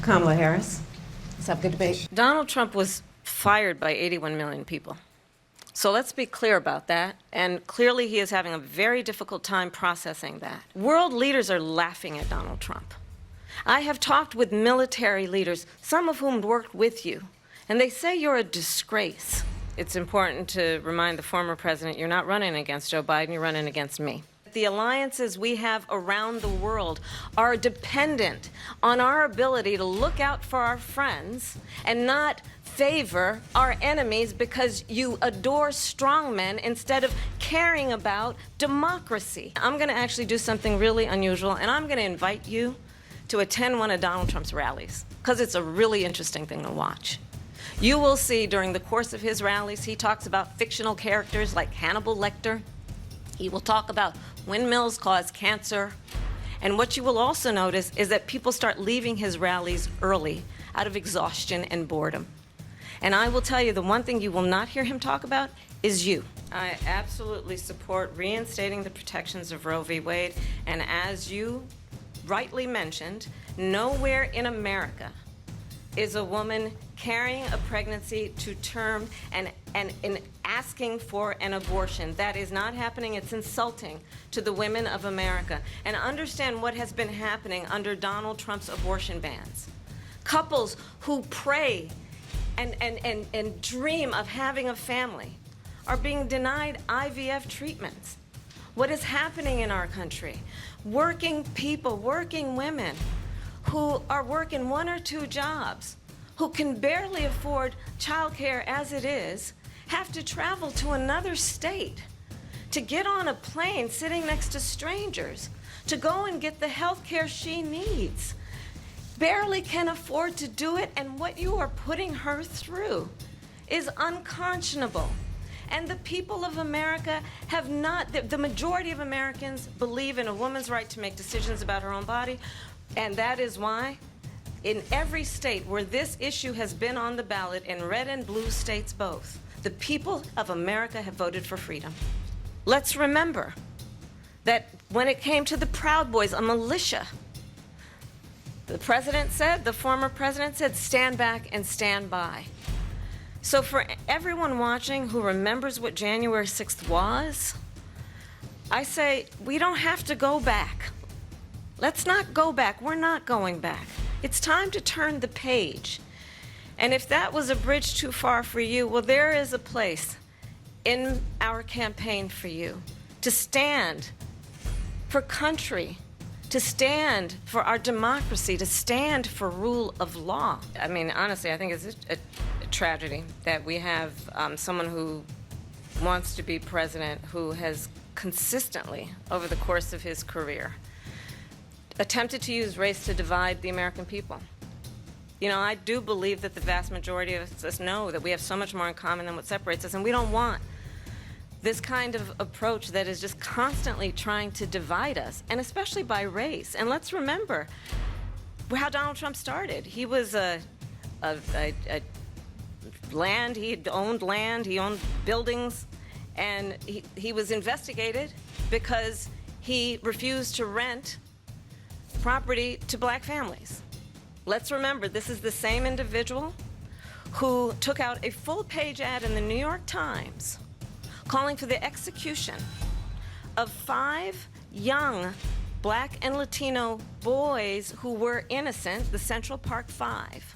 Kamala Harris. Let's have a good debate. Donald Trump was fired by 81 million people. So let's be clear about that. And clearly he is having a very difficult time processing that. World leaders are laughing at Donald Trump. I have talked with military leaders, some of whom worked with you, and they say you're a disgrace. It's important to remind the former president you're not running against Joe Biden, you're running against me. The alliances we have around the world are dependent on our ability to look out for our friends and not favor our enemies because you adore strongmen instead of caring about democracy. I'm going to actually do something really unusual, and I'm going to invite you to attend one of Donald Trump's rallies because it's a really interesting thing to watch. You will see during the course of his rallies, he talks about fictional characters like Hannibal Lecter. He will talk about windmills cause cancer. And what you will also notice is that people start leaving his rallies early out of exhaustion and boredom. And I will tell you, the one thing you will not hear him talk about is you. I absolutely support reinstating the protections of Roe v. Wade. And as you rightly mentioned, nowhere in America is a woman carrying a pregnancy to term and asking for an abortion. That is not happening. It's insulting to the women of America. And understand what has been happening under Donald Trump's abortion bans. Couples who pray and dream of having a family are being denied IVF treatments. What is happening in our country? Working people, working women who are working one or two jobs, who can barely afford childcare as it is, have to travel to another state to get on a plane sitting next to strangers to go and get the health care she needs. Barely can afford to do it, and what you are putting her through is unconscionable. And the people of America have not, the majority of Americans believe in a woman's right to make decisions about her own body, and that is why in every state where this issue has been on the ballot, in red and blue states both, the people of America have voted for freedom. Let's remember that when it came to the Proud Boys, a militia, the president said, the former president said, stand back and stand by. So for everyone watching who remembers what January 6th was, I say we don't have to go back. Let's not go back. We're not going back. It's time to turn the page. And if that was a bridge too far for you, well, there is a place in our campaign for you to stand for country, to stand for our democracy, to stand for rule of law. I mean, honestly, I think it's a tragedy that we have someone who wants to be president who has consistently, over the course of his career, attempted to use race to divide the American people. You know, I do believe that the vast majority of us know that we have so much more in common than what separates us, and we don't want this kind of approach that is just constantly trying to divide us, and especially by race. And let's remember how Donald Trump started. He was land, he owned buildings, and he was investigated because he refused to rent property to black families. Let's remember, this is the same individual who took out a full-page ad in the New York Times calling for the execution of 5 young black and Latino boys who were innocent, the Central Park 5.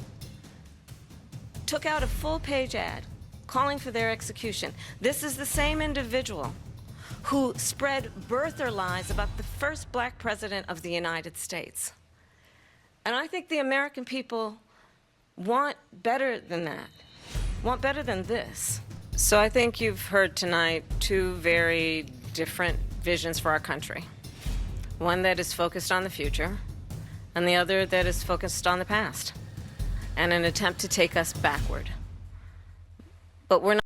Took out a full-page ad calling for their execution. This is the same individual who spread birther lies about the first black president of the United States. And I think the American people want better than that, want better than this. So I think you've heard tonight two very different visions for our country. One that is focused on the future, and the other that is focused on the past, and an attempt to take us backward. But we're not